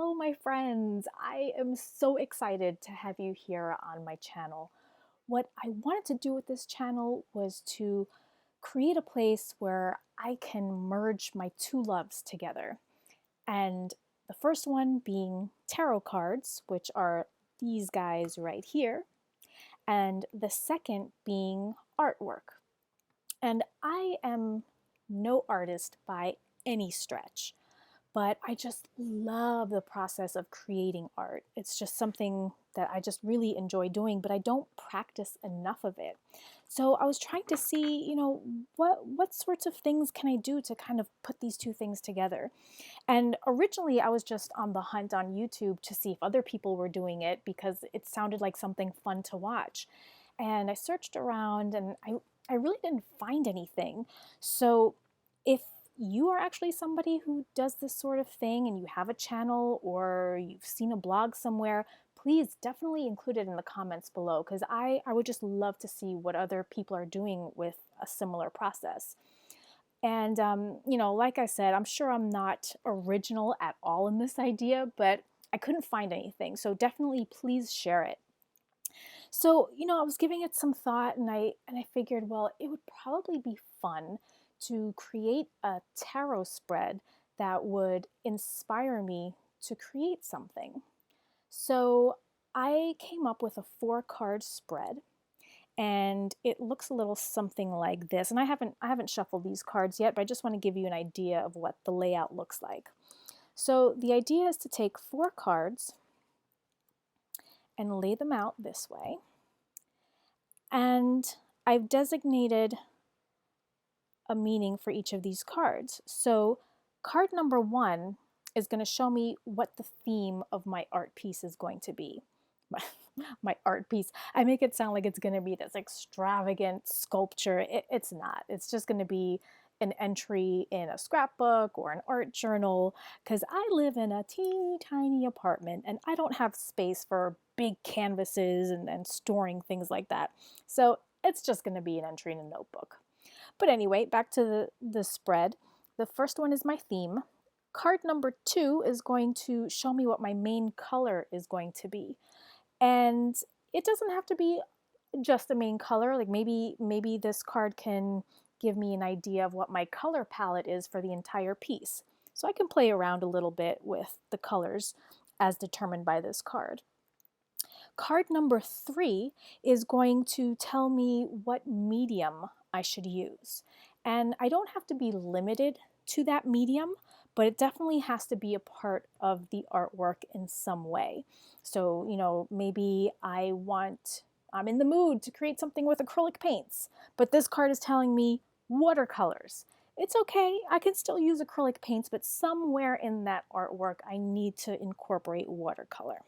Hello, my friends. I am so excited to have you here on my channel. What I wanted to do with this channel was to create a place where I can merge my two loves together. And the first one being tarot cards, which are these guys right here, and the second being artwork. And I am no artist by any stretch, but I just love the process of creating art. It's just something that I just really enjoy doing, but I don't practice enough of it. So I was trying to see, what sorts of things can I do to kind of put these two things together? And originally I was just on the hunt on YouTube to see if other people were doing it because it sounded like something fun to watch. And I searched around and I really didn't find anything. So if you are actually somebody who does this sort of thing and you have a channel or you've seen a blog somewhere, please definitely include it in the comments below because I would just love to see what other people are doing with a similar process. And, like I said, I'm sure I'm not original at all in this idea, but I couldn't find anything. So definitely please share it. So, I was giving it some thought and I figured, well, it would probably be fun to create a tarot spread that would inspire me to create something. So I came up with a 4-card spread and it looks a little something like this. And I haven't shuffled these cards yet, but I just want to give you an idea of what the layout looks like. So the idea is to take 4 cards and lay them out this way. And I've designated a meaning for each of these cards. So card number 1 is going to show me what the theme of my art piece is going to be. My art piece. I make it sound like it's going to be this extravagant sculpture. It's not. It's just going to be an entry in a scrapbook or an art journal because I live in a teeny tiny apartment and I don't have space for big canvases and storing things like that. So it's just going to be an entry in a notebook. But anyway, back to the spread. The first one is my theme. Card number 2 is going to show me what my main color is going to be. And it doesn't have to be just the main color. Like maybe this card can give me an idea of what my color palette is for the entire piece. So I can play around a little bit with the colors as determined by this card. Card number 3 is going to tell me what medium I should use. And I don't have to be limited to that medium, but it definitely has to be a part of the artwork in some way. So, maybe I'm in the mood to create something with acrylic paints, but this card is telling me watercolors. It's okay, I can still use acrylic paints, but somewhere in that artwork I need to incorporate watercolor.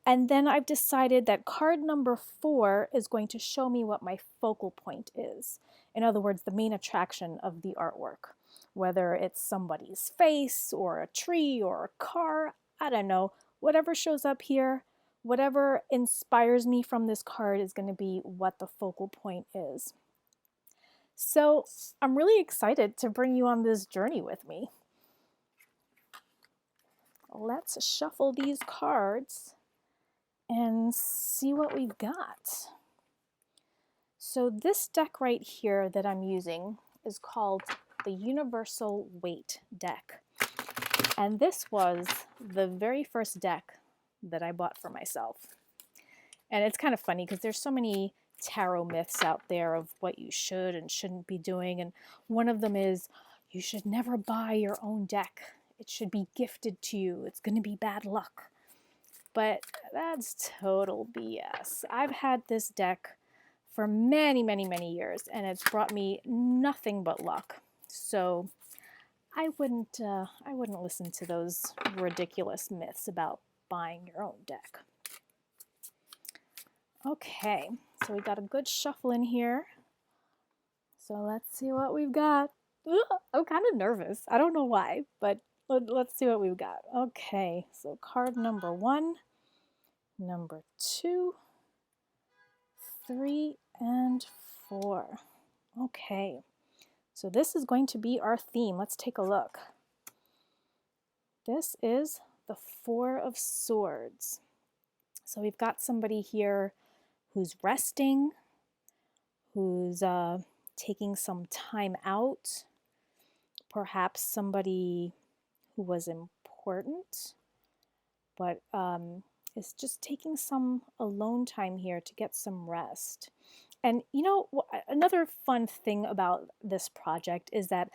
And then I've decided that card number 4 is going to show me what my focal point is. In other words, the main attraction of the artwork. Whether it's somebody's face or a tree or a car, I don't know. Whatever shows up here, whatever inspires me from this card is going to be what the focal point is. So I'm really excited to bring you on this journey with me. Let's shuffle these cards and see what we've got. So this deck right here that I'm using is called the Universal Waite deck. And this was the very first deck that I bought for myself. And it's kind of funny because there's so many tarot myths out there of what you should and shouldn't be doing. And one of them is you should never buy your own deck. It should be gifted to you. It's going to be bad luck. But that's total BS. I've had this deck for many, many, many years, and it's brought me nothing but luck. So I wouldn't listen to those ridiculous myths about buying your own deck. Okay, so we got a good shuffle in here. So let's see what we've got. Ugh, I'm kind of nervous. I don't know why, but let's see what we've got. Okay, so card number 1, number 2, 3, and 4. Okay, so this is going to be our theme. Let's take a look. This is the Four of Swords. So we've got somebody here who's resting, who's taking some time out, perhaps somebody who was important, but is just taking some alone time here to get some rest. And you know, another fun thing about this project is that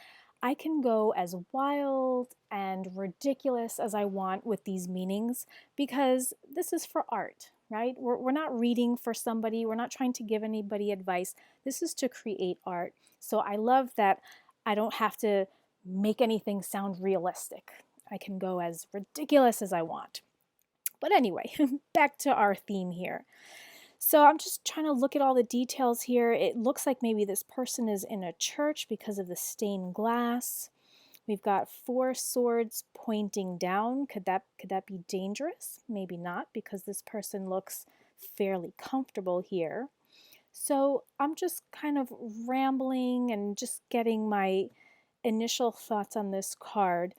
I can go as wild and ridiculous as I want with these meanings because this is for art, right? We're not reading for somebody. We're not trying to give anybody advice. This is to create art. So I love that I don't have to make anything sound realistic. I can go as ridiculous as I want. But anyway, back to our theme here. So I'm just trying to look at all the details here. It looks like maybe this person is in a church because of the stained glass. We've got four swords pointing down. Could that be dangerous? Maybe not, because this person looks fairly comfortable here. So I'm just kind of rambling and just getting my initial thoughts on this card.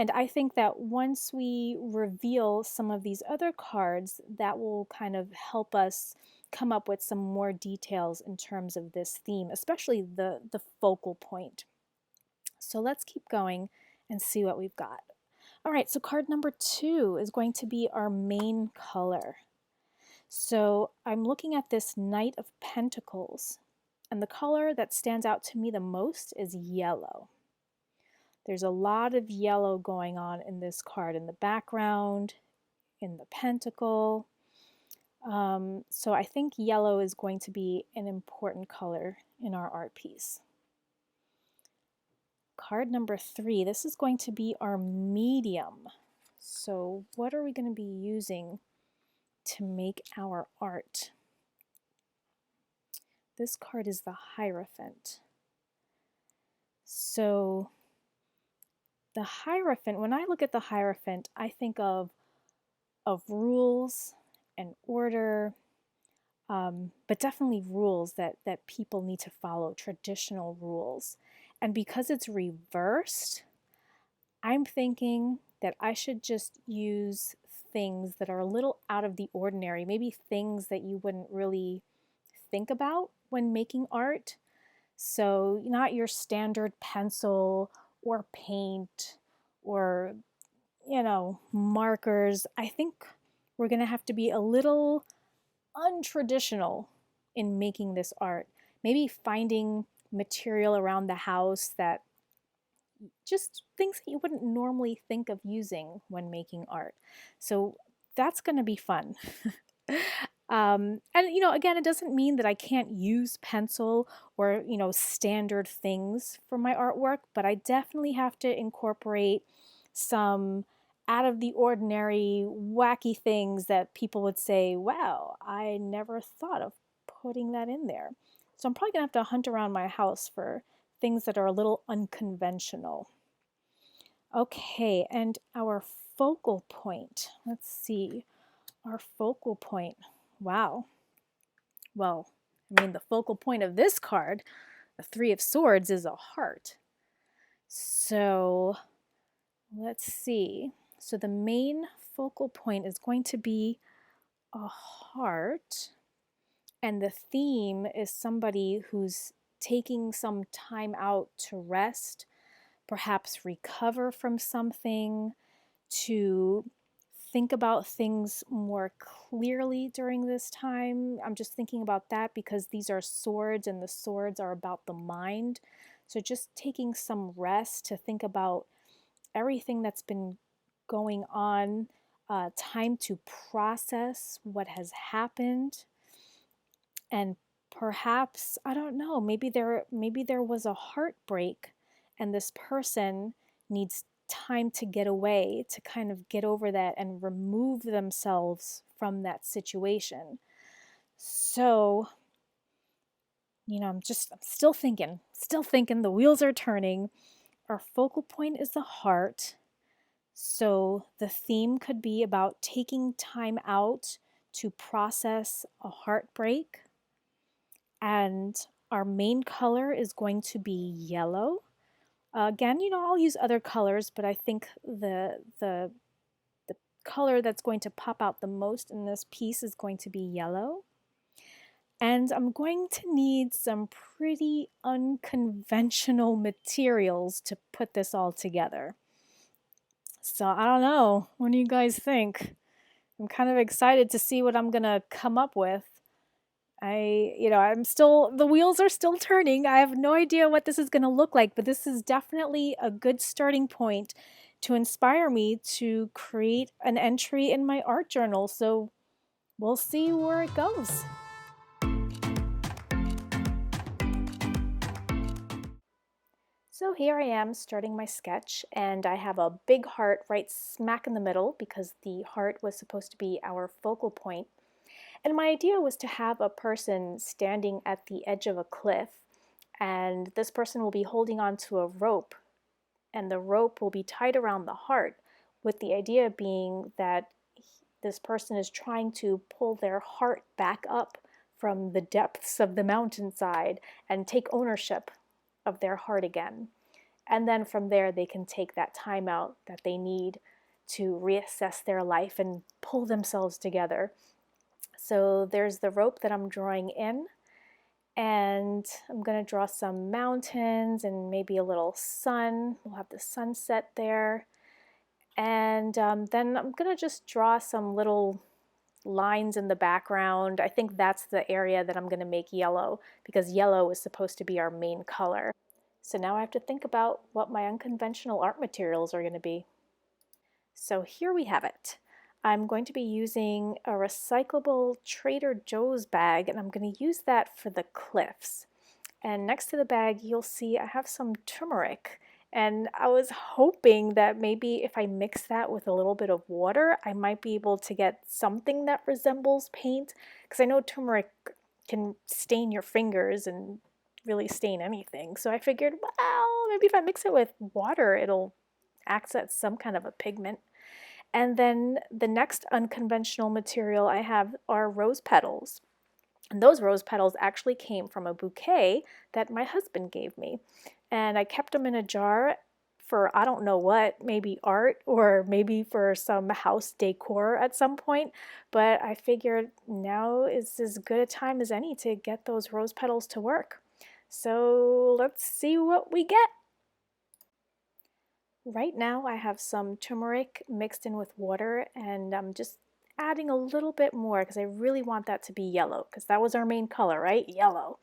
And I think that once we reveal some of these other cards, that will kind of help us come up with some more details in terms of this theme, especially the focal point. So let's keep going and see what we've got. All right, so card number 2 is going to be our main color. So I'm looking at this Knight of Pentacles, and the color that stands out to me the most is yellow. There's a lot of yellow going on in this card, in the background, in the pentacle. So I think yellow is going to be an important color in our art piece. Card number 3, this is going to be our medium. So what are we going to be using to make our art? This card is the Hierophant. So the Hierophant, when I look at the Hierophant, I think of rules and order, but definitely rules that people need to follow, traditional rules. And because it's reversed, I'm thinking that I should just use things that are a little out of the ordinary, maybe things that you wouldn't really think about when making art. So not your standard pencil or paint or, you know, markers. I think we're going to have to be a little untraditional in making this art. Maybe finding material around the house that just things that you wouldn't normally think of using when making art. So that's going to be fun. And, you know, again, it doesn't mean that I can't use pencil or, you know, standard things for my artwork, but I definitely have to incorporate some out of the ordinary, wacky things that people would say, wow, I never thought of putting that in there. So I'm probably going to have to hunt around my house for things that are a little unconventional. Okay, and our focal point. Let's see. Our focal point. Wow. Well, I mean, the focal point of this card, the Three of Swords, is a heart. So let's see. So the main focal point is going to be a heart. And the theme is somebody who's taking some time out to rest, perhaps recover from something, to think about things more clearly during this time. I'm just thinking about that because these are swords and the swords are about the mind. So just taking some rest to think about everything that's been going on, time to process what has happened. And perhaps, I don't know, maybe there was a heartbreak and this person needs time to get away, to kind of get over that and remove themselves from that situation. So, you know, I'm still thinking, the wheels are turning. Our focal point is the heart. So the theme could be about taking time out to process a heartbreak. And our main color is going to be yellow. Again, you know, I'll use other colors, but I think the color that's going to pop out the most in this piece is going to be yellow. And I'm going to need some pretty unconventional materials to put this all together. So I don't know, what do you guys think? I'm kind of excited to see what I'm gonna come up with. The wheels are still turning. I have no idea what this is gonna look like, but this is definitely a good starting point to inspire me to create an entry in my art journal. So we'll see where it goes. So here I am starting my sketch, and I have a big heart right smack in the middle because the heart was supposed to be our focal point. And my idea was to have a person standing at the edge of a cliff, and this person will be holding onto a rope, and the rope will be tied around the heart, with the idea being that this person is trying to pull their heart back up from the depths of the mountainside and take ownership of their heart again. And then from there, they can take that time out that they need to reassess their life and pull themselves together. So there's the rope that I'm drawing in, and I'm going to draw some mountains and maybe a little sun. We'll have the sunset there. And then I'm going to just draw some little lines in the background. I think that's the area that I'm going to make yellow, because yellow is supposed to be our main color. So now I have to think about what my unconventional art materials are going to be. So here we have it. I'm going to be using a recyclable Trader Joe's bag, and I'm going to use that for the cliffs. And next to the bag, you'll see I have some turmeric. And I was hoping that maybe if I mix that with a little bit of water, I might be able to get something that resembles paint, because I know turmeric can stain your fingers and really stain anything. So I figured, well, maybe if I mix it with water, it'll act as some kind of a pigment. And then the next unconventional material I have are rose petals. And those rose petals actually came from a bouquet that my husband gave me. And I kept them in a jar for I don't know what, maybe art or maybe for some house decor at some point. But I figured now is as good a time as any to get those rose petals to work. So let's see what we get. Right now I have some turmeric mixed in with water, and I'm just adding a little bit more because I really want that to be yellow, because that was our main color, right? Yellow.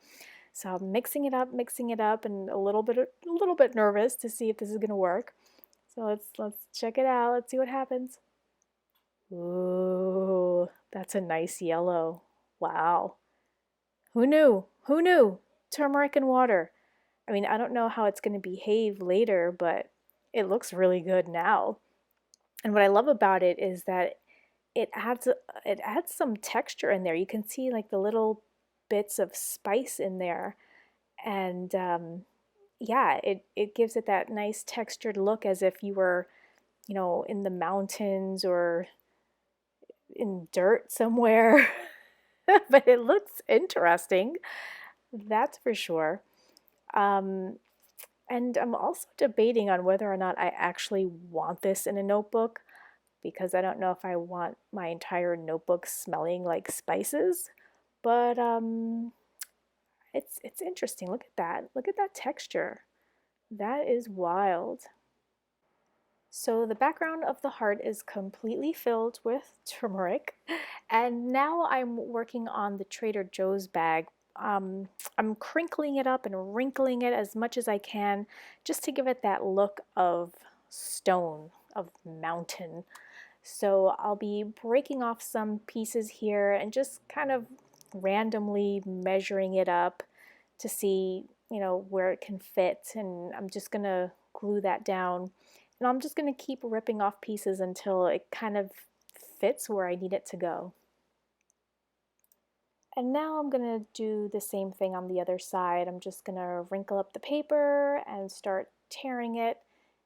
So I'm mixing it up, and a little bit nervous to see if this is gonna work. So let's check it out. Let's see what happens. Ooh, that's a nice yellow. Wow. Who knew? Who knew? Turmeric and water. I mean, I don't know how it's going to behave later, but it looks really good now. And what I love about it is that it adds some texture in there. You can see like the little bits of spice in there, and yeah, it gives it that nice textured look as if you were, in the mountains or in dirt somewhere. But it looks interesting, that's for sure. And I'm also debating on whether or not I actually want this in a notebook, because I don't know if I want my entire notebook smelling like spices. But it's interesting. Look at that. Look at that texture. That is wild. So the background of the heart is completely filled with turmeric, and now I'm working on the Trader Joe's bag. I'm crinkling it up and wrinkling it as much as I can, just to give it that look of stone, of mountain. So I'll be breaking off some pieces here and just kind of randomly measuring it up to see, where it can fit, and I'm just gonna glue that down. And I'm just going to keep ripping off pieces until it kind of fits where I need it to go. And now I'm going to do the same thing on the other side. I'm just going to wrinkle up the paper and start tearing it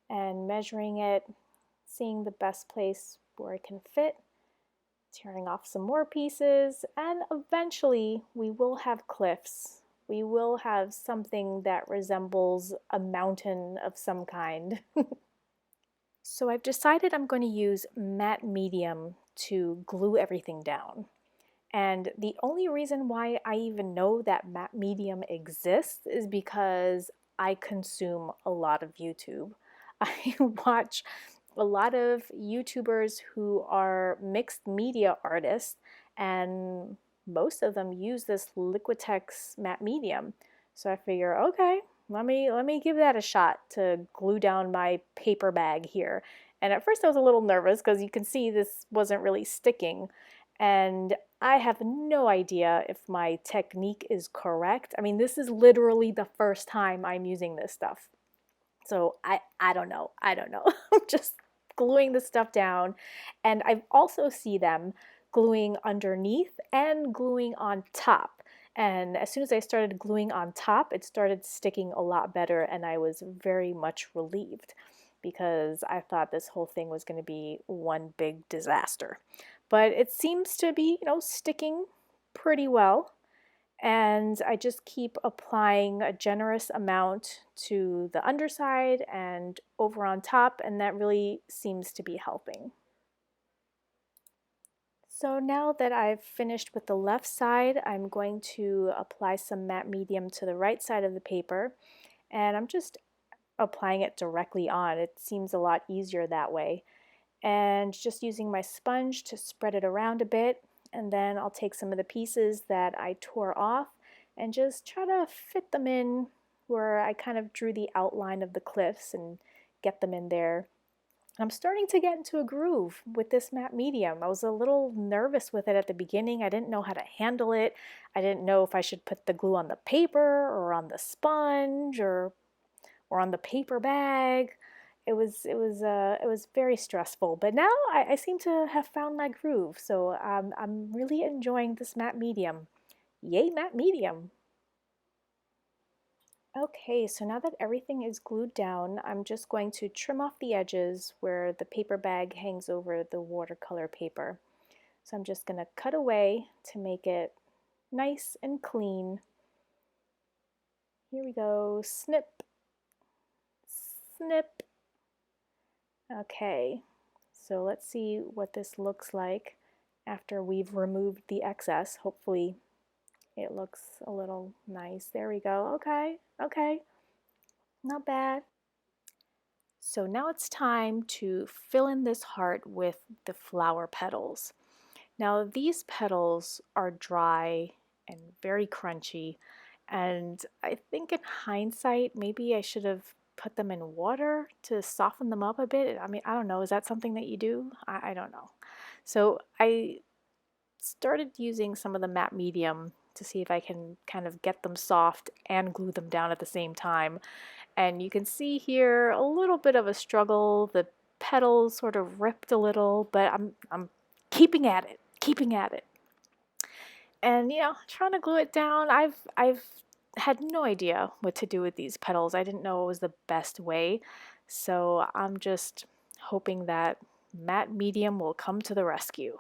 and measuring it, seeing the best place where it can fit, tearing off some more pieces, and eventually we will have cliffs. We will have something that resembles a mountain of some kind. So I've decided I'm going to use matte medium to glue everything down. And the only reason why I even know that matte medium exists is because I consume a lot of YouTube. I watch a lot of YouTubers who are mixed media artists, and most of them use this Liquitex matte medium. So I figure, okay, let me give that a shot to glue down my paper bag here. And at first I was a little nervous because you can see this wasn't really sticking. And I have no idea if my technique is correct. I mean, this is literally the first time I'm using this stuff. So I don't know. I don't know. I'm just gluing the stuff down. And I also see them gluing underneath and gluing on top. And as soon as I started gluing on top, it started sticking a lot better, and I was very much relieved because I thought this whole thing was going to be one big disaster. But it seems to be, sticking pretty well. And I just keep applying a generous amount to the underside and over on top, and that really seems to be helping. So now that I've finished with the left side, I'm going to apply some matte medium to the right side of the paper, and I'm just applying it directly on. It seems a lot easier that way. And just using my sponge to spread it around a bit, and then I'll take some of the pieces that I tore off and just try to fit them in where I kind of drew the outline of the cliffs and get them in there. I'm starting to get into a groove with this matte medium. I was a little nervous with it at the beginning. I didn't know how to handle it. I didn't know if I should put the glue on the paper or on the sponge or on the paper bag. It was very stressful, but now I seem to have found my groove. So I'm really enjoying this matte medium. Yay, matte medium! Okay, so now that everything is glued down, I'm just going to trim off the edges where the paper bag hangs over the watercolor paper. So I'm just going to cut away to make it nice and clean. Here we go. Snip, snip. Okay, so let's see what this looks like after we've removed the excess. Hopefully it looks a little nice. There we go. Okay, okay, not bad. So now it's time to fill in this heart with the flower petals. Now these petals are dry and very crunchy, and I think in hindsight maybe I should have put them in water to soften them up a bit. I mean, I don't know, is that something that you do? I don't know. So I started using some of the matte medium to see if I can kind of get them soft and glue them down at the same time. And you can see here a little bit of a struggle. The petals sort of ripped a little, but I'm keeping at it, keeping at it. And trying to glue it down. I've had no idea what to do with these petals. I didn't know it was the best way. So I'm just hoping that matte medium will come to the rescue.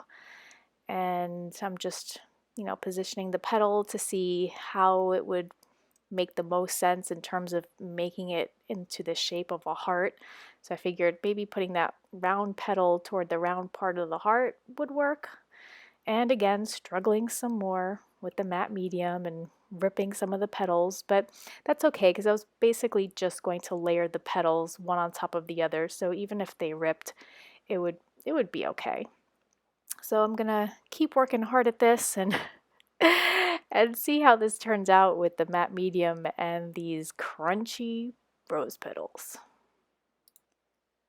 And I'm just, positioning the petal to see how it would make the most sense in terms of making it into the shape of a heart. So I figured maybe putting that round petal toward the round part of the heart would work. And again, struggling some more with the matte medium and ripping some of the petals, but that's okay because I was basically just going to layer the petals one on top of the other. So even if they ripped, it would be okay. So I'm gonna keep working hard at this and and see how this turns out with the matte medium and these crunchy rose petals.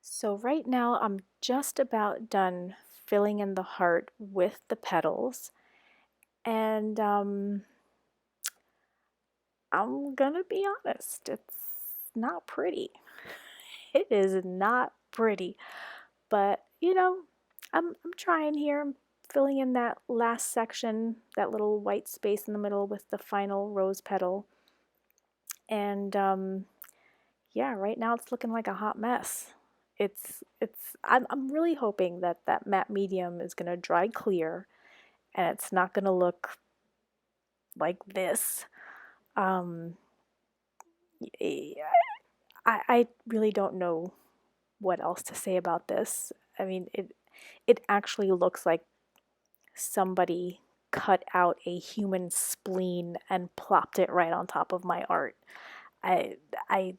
So right now I'm just about done filling in the heart with the petals, and I'm gonna be honest, it's not pretty. It is not pretty, but I'm trying here. I'm filling in that last section, that little white space in the middle with the final rose petal. And yeah, right now it's looking like a hot mess. I'm really hoping that that matte medium is going to dry clear and it's not going to look like this. Um, I really don't know what else to say about this. I mean, it actually looks like somebody cut out a human spleen and plopped it right on top of my art. I I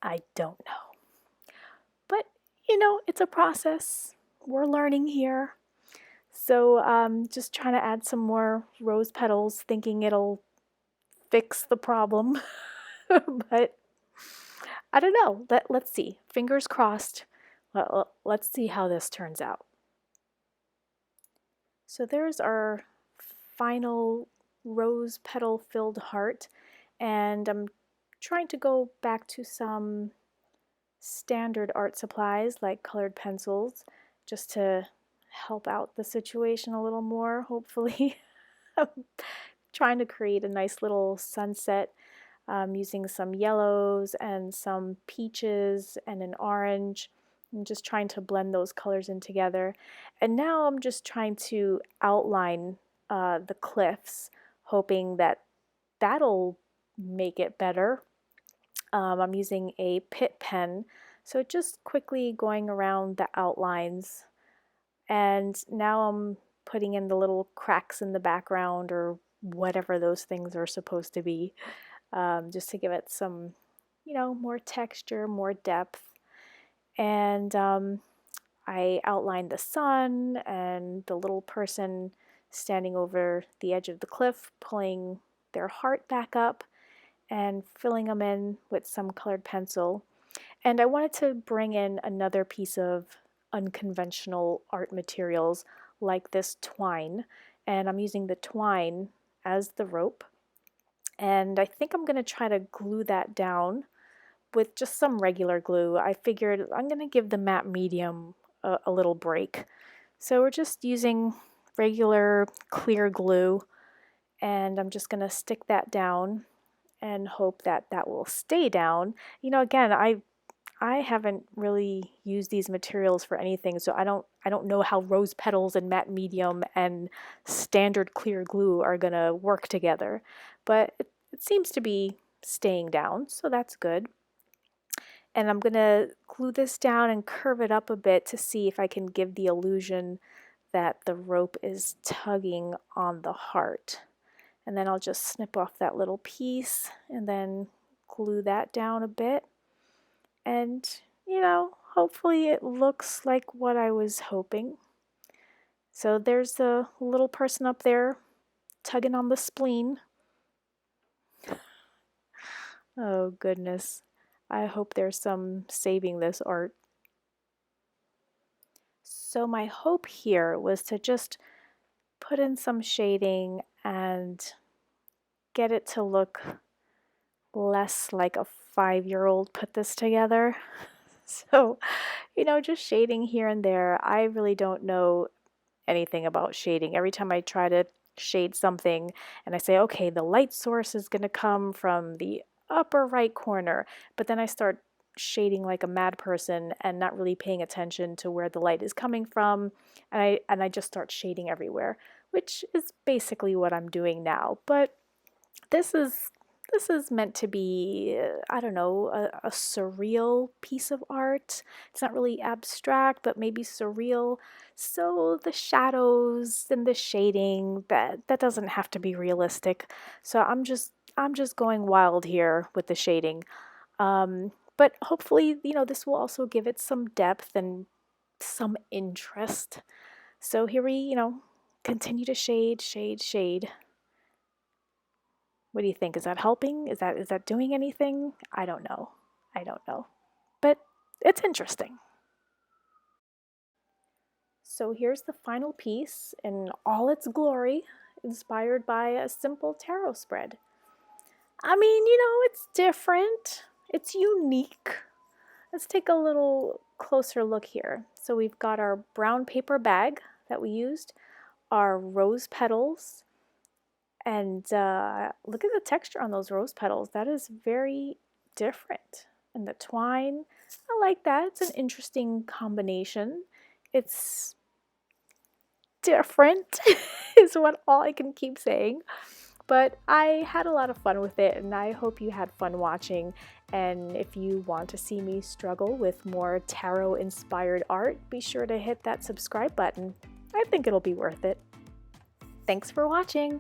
I don't know. But it's a process. We're learning here. So just trying to add some more rose petals, thinking it'll fix the problem. But I don't know. Let's see. Fingers crossed. Let's see how this turns out. So there's our final rose petal filled heart, and I'm trying to go back to some standard art supplies like colored pencils just to help out the situation a little more, hopefully. I'm trying to create a nice little sunset using some yellows and some peaches and an orange. I'm just trying to blend those colors in together. And now I'm just trying to outline the cliffs, hoping that that'll make it better. I'm using a Pitt pen, so just quickly going around the outlines. And now I'm putting in the little cracks in the background or whatever those things are supposed to be, just to give it some, more texture, more depth. And I outlined the sun and the little person standing over the edge of the cliff, pulling their heart back up and filling them in with some colored pencil. And I wanted to bring in another piece of unconventional art materials like this twine. And I'm using the twine as the rope. And I think I'm going to try to glue that down with just some regular glue. I figured I'm going to give the matte medium a little break. So we're just using regular clear glue, and I'm just going to stick that down and hope that that will stay down. Again, I haven't really used these materials for anything, so I don't know how rose petals and matte medium and standard clear glue are going to work together. But it seems to be staying down, so that's good. And I'm going to glue this down and curve it up a bit to see if I can give the illusion that the rope is tugging on the heart. And then I'll just snip off that little piece and then glue that down a bit. And, hopefully it looks like what I was hoping. So there's the little person up there tugging on the spleen. Oh, goodness. I hope there's some saving this art. So my hope here was to just put in some shading and get it to look less like a 5-year-old put this together. So, just shading here and there. I really don't know anything about shading. Every time I try to shade something and I say, okay, the light source is going to come from the upper right corner, but then I start shading like a mad person and not really paying attention to where the light is coming from, and I just start shading everywhere, which is basically what I'm doing now. But this is meant to be, I don't know, a surreal piece of art. It's not really abstract, but maybe surreal. So the shadows and the shading, that doesn't have to be realistic. So I'm just going wild here with the shading. But hopefully, this will also give it some depth and some interest. So here we, continue to shade, shade, shade. What do you think? Is that helping? Is that doing anything? I don't know. I don't know. But it's interesting. So here's the final piece in all its glory, inspired by a simple tarot spread. I mean, it's different. It's unique. Let's take a little closer look here. So we've got our brown paper bag that we used, our rose petals, and look at the texture on those rose petals. That is very different. And the twine, I like that. It's an interesting combination. It's different is what all I can keep saying. But I had a lot of fun with it, and I hope you had fun watching. And if you want to see me struggle with more tarot-inspired art, be sure to hit that subscribe button. I think it'll be worth it. Thanks for watching!